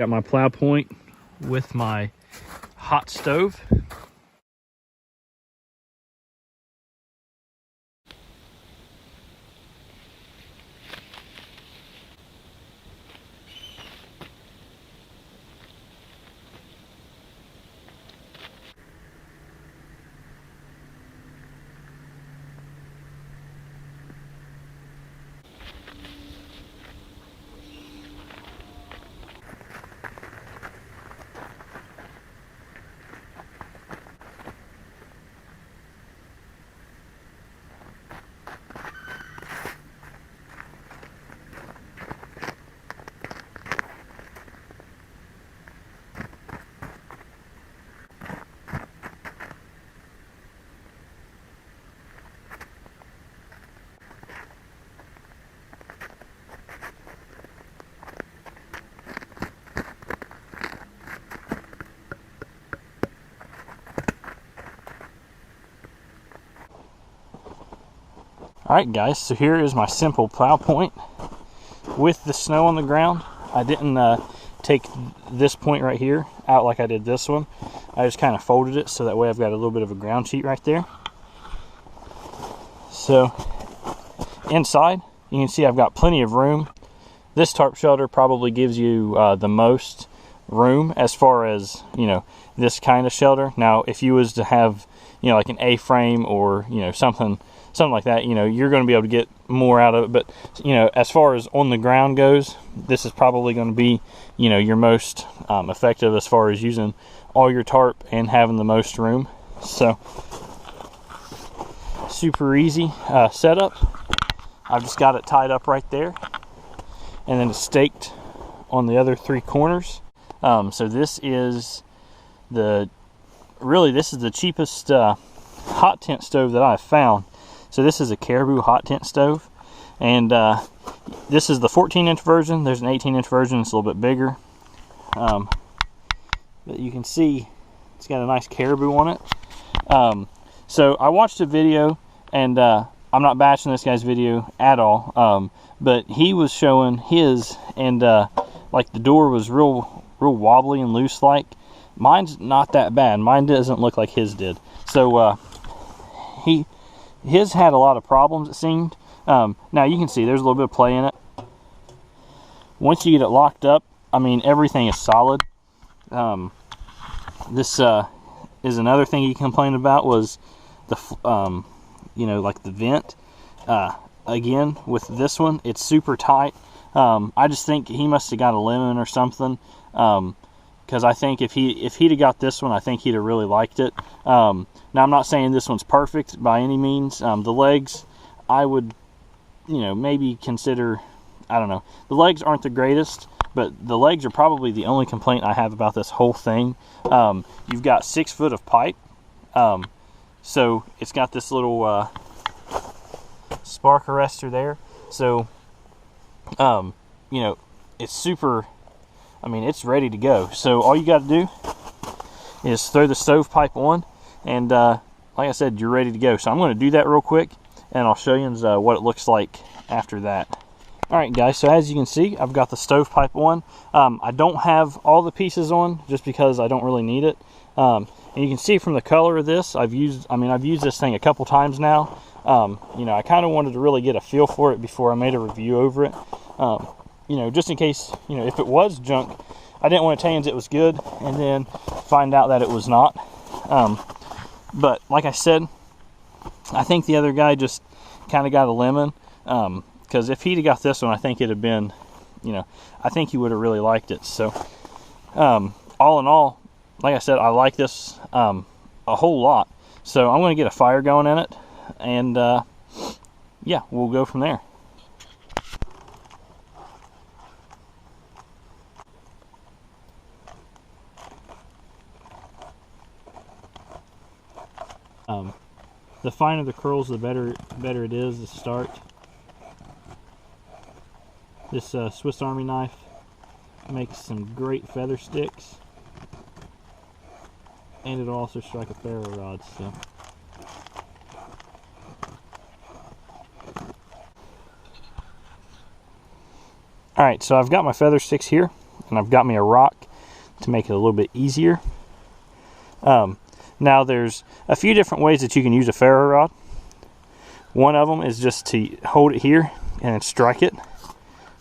Got my plow point with my hot stove. Alright guys, so here is my simple plow point with the snow on the ground. I didn't take this point right here out like I did this one. I just kind of folded it so that way I've got a little bit of a ground sheet right there. So inside you can see I've got plenty of room. This tarp shelter probably gives you the most room as far as, you know, this kind of shelter. Now if you was to have, you know, like an A-frame or, you know, something like that, you know, you're going to be able to get more out of it. But, you know, as far as on the ground goes, this is probably going to be, you know, your most effective as far as using all your tarp and having the most room. So super easy setup. I've just got it tied up right there, and then it's staked on the other three corners. So this is the cheapest hot tent stove that I've found. So this is a Caribou hot tent stove, and this is the 14-inch version. There's an 18-inch version. It's a little bit bigger, but you can see it's got a nice Caribou on it. So I watched a video, and I'm not bashing this guy's video at all, but he was showing his, and like the door was real wobbly and loose like. Mine's not that bad. Mine doesn't look like his did. So his had a lot of problems, it seemed. Now you can see there's a little bit of play in it. Once you get it locked up, I mean, everything is solid. This is another thing he complained about, was the you know, like the vent. Again, with this one, it's super tight. I just think he must have got a lemon or something, because I think if he'd have got this one, I think he'd have really liked it. Now I'm not saying this one's perfect by any means. The legs, I would, you know, maybe consider, I don't know. The legs aren't the greatest, but the legs are probably the only complaint I have about this whole thing. You've got 6 foot of pipe, so it's got this little spark arrestor there. So, you know, it's super, I mean, it's ready to go. So all you got to do is throw the stovepipe on, and like I said, you're ready to go. So I'm going to do that real quick, and I'll show you what it looks like after that. Alright guys, so as you can see, I've got the stovepipe on. I don't have all the pieces on just because I don't really need it. And you can see from the color of this, I've used this thing a couple times now. You know, I kind of wanted to really get a feel for it before I made a review over it. You know, just in case, you know, if it was junk, I didn't want to tell you it was good and then find out that it was not. But like I said, I think the other guy just kind of got a lemon, because if he'd have got this one, I think it'd have been, you know, I think he would have really liked it. So all in all, like I said, I like this a whole lot. So I'm going to get a fire going in it, and yeah, we'll go from there. The finer the curls, the better it is to start. This Swiss Army knife makes some great feather sticks, and it'll also strike a ferro rod. So alright, so I've got my feather sticks here. and I've got me a rock to make it a little bit easier. Now there's a few different ways that you can use a ferro rod. One of them is just to hold it here and then strike it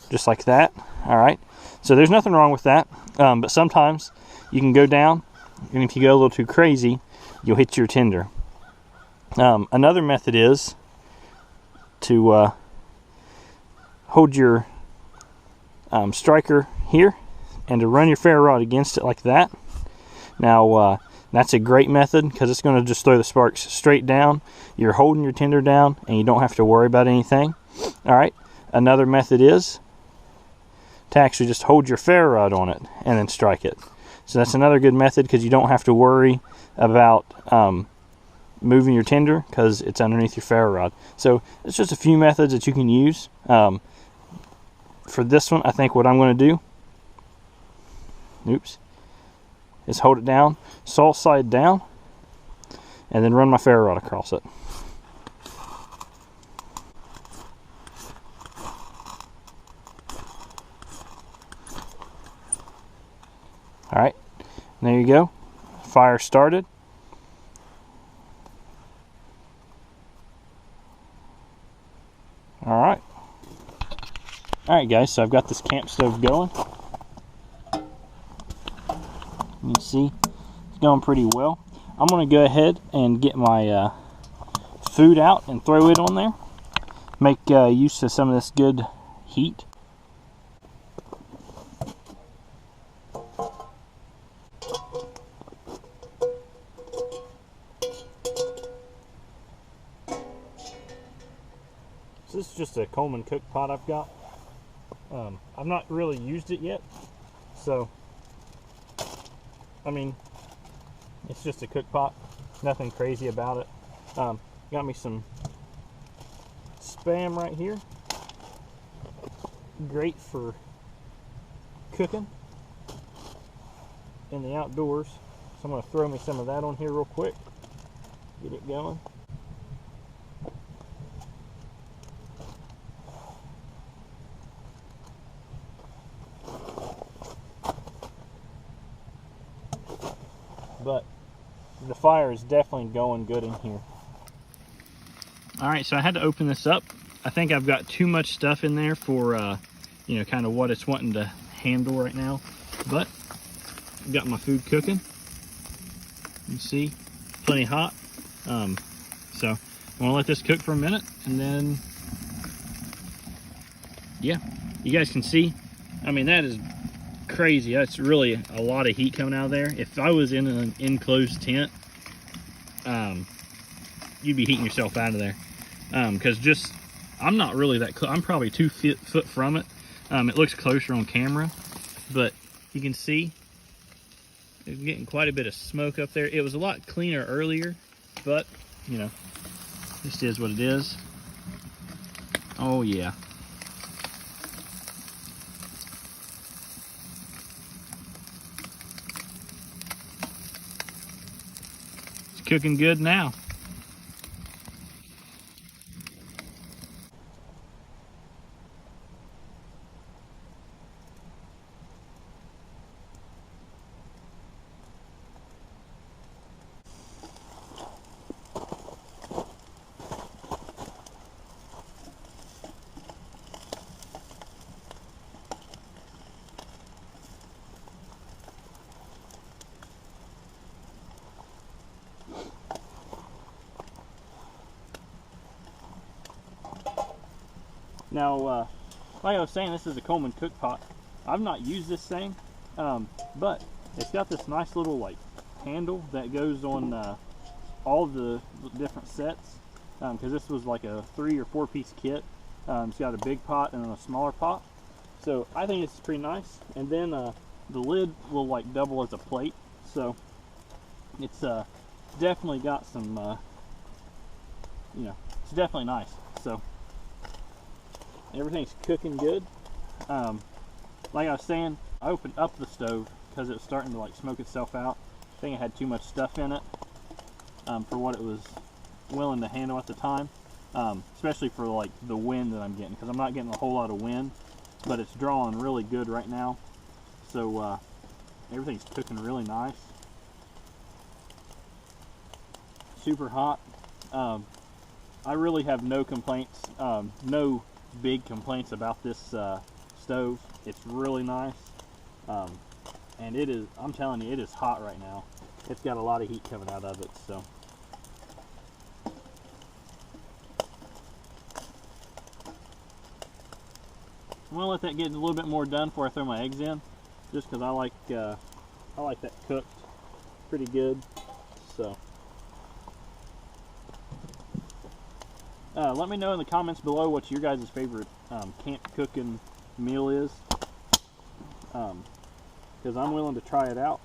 just like that. All right, so there's nothing wrong with that, but sometimes you can go down, and if you go a little too crazy, you'll hit your tinder. Another method is to hold your striker here and to run your ferro rod against it like that. Now that's a great method because it's going to just throw the sparks straight down. You're holding your tinder down and you don't have to worry about anything. All right, another method is to actually just hold your ferro rod on it and then strike it. So that's another good method because you don't have to worry about moving your tinder because it's underneath your ferro rod. So it's just a few methods that you can use. For this one, I think what I'm going to do, is hold it down, saw side down, and then run my ferro rod across it. All right, there you go. Fire started. All right, guys. So I've got this camp stove going. You can see it's going pretty well. I'm going to go ahead and get my food out and throw it on there. Make use of some of this good heat. So this is just a Coleman cook pot I've got. I've not really used it yet, so I mean, it's just a cook pot, nothing crazy about it. Got me some Spam right here, great for cooking in the outdoors. So I'm going to throw me some of that on here real quick, get it going. But the fire is definitely going good in here. All right, so I had to open this up. I think I've got too much stuff in there for, you know, kind of what it's wanting to handle right now. But I've got my food cooking. You see, plenty hot. So I'm gonna let this cook for a minute, and then, yeah, you guys can see. I mean, that is crazy. That's really a lot of heat coming out of there. If I was in an enclosed tent, you'd be heating yourself out of there. Because just, I'm not really that close. I'm probably 2 foot from it. It looks closer on camera, but you can see it's getting quite a bit of smoke up there. It was a lot cleaner earlier, but you know, this is what it is. Oh yeah. It's cooking good now. Now, like I was saying, this is a Coleman cook pot. I've not used this thing, but it's got this nice little like handle that goes on all the different sets, because this was like a 3 or 4 piece kit. It's got a big pot and then a smaller pot, so I think it's pretty nice. And then the lid will like double as a plate, so it's definitely got some, you know, it's definitely nice. So everything's cooking good. Like I was saying, I opened up the stove because it was starting to like smoke itself out. I think it had too much stuff in it for what it was willing to handle at the time, especially for like the wind that I'm getting, because I'm not getting a whole lot of wind, but it's drawing really good right now. So everything's cooking really nice. Super hot. I really have no complaints, no big complaints about this stove. It's really nice. And it is, I'm telling you, it is hot right now. It's got a lot of heat coming out of it, so. I'm gonna let that get a little bit more done before I throw my eggs in, just because I like that cooked pretty good. So, let me know in the comments below what your guys' favorite camp cooking meal is, because I'm willing to try it out.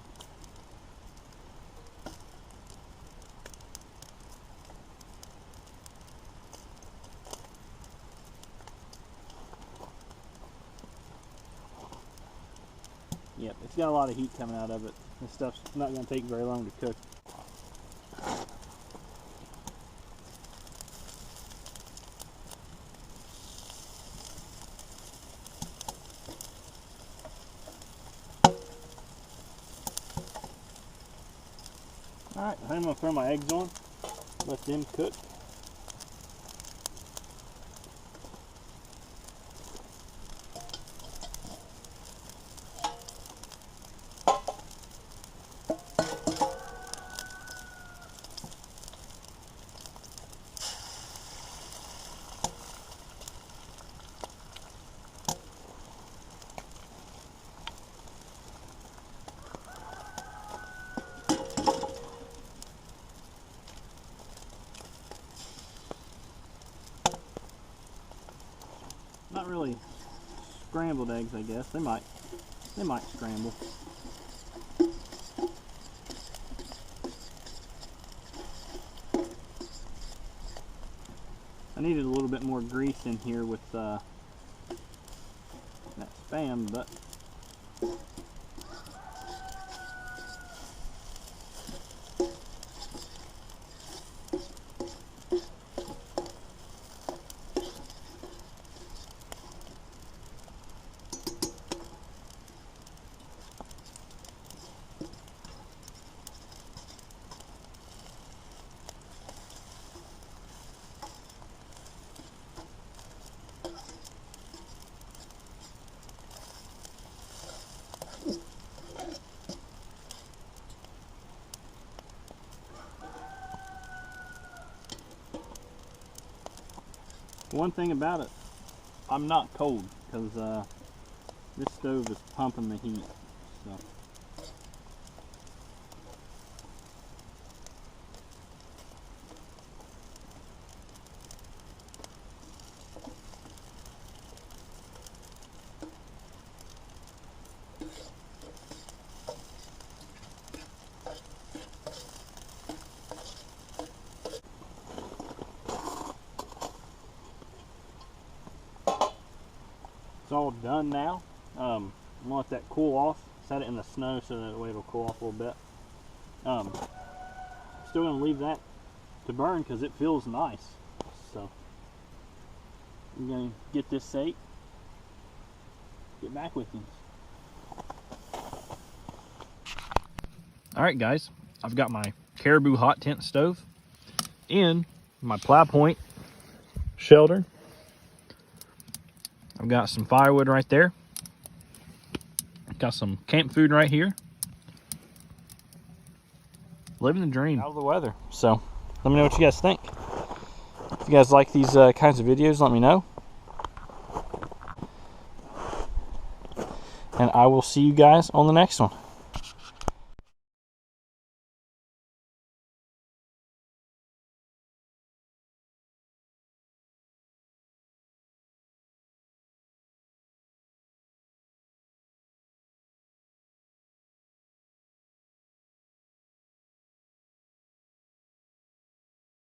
Yep, it's got a lot of heat coming out of it. This stuff's not going to take very long to cook. Alright, I'm going to throw my eggs on, let them cook. Not really scrambled eggs, I guess. They might scramble. I needed a little bit more grease in here with that Spam, but one thing about it, I'm not cold because this stove is pumping the heat. So. It's all done now. I'm gonna let that cool off. Set it in the snow so that way it'll cool off a little bit. Still gonna leave that to burn because it feels nice. So I'm gonna get this ate. Get back with you. All right, guys. I've got my Caribou hot tent stove in my plow point shelter. I've got some firewood right there. Got some camp food right here. Living the dream. Out of the weather. So, let me know what you guys think. If you guys like these kinds of videos, let me know. And I will see you guys on the next one.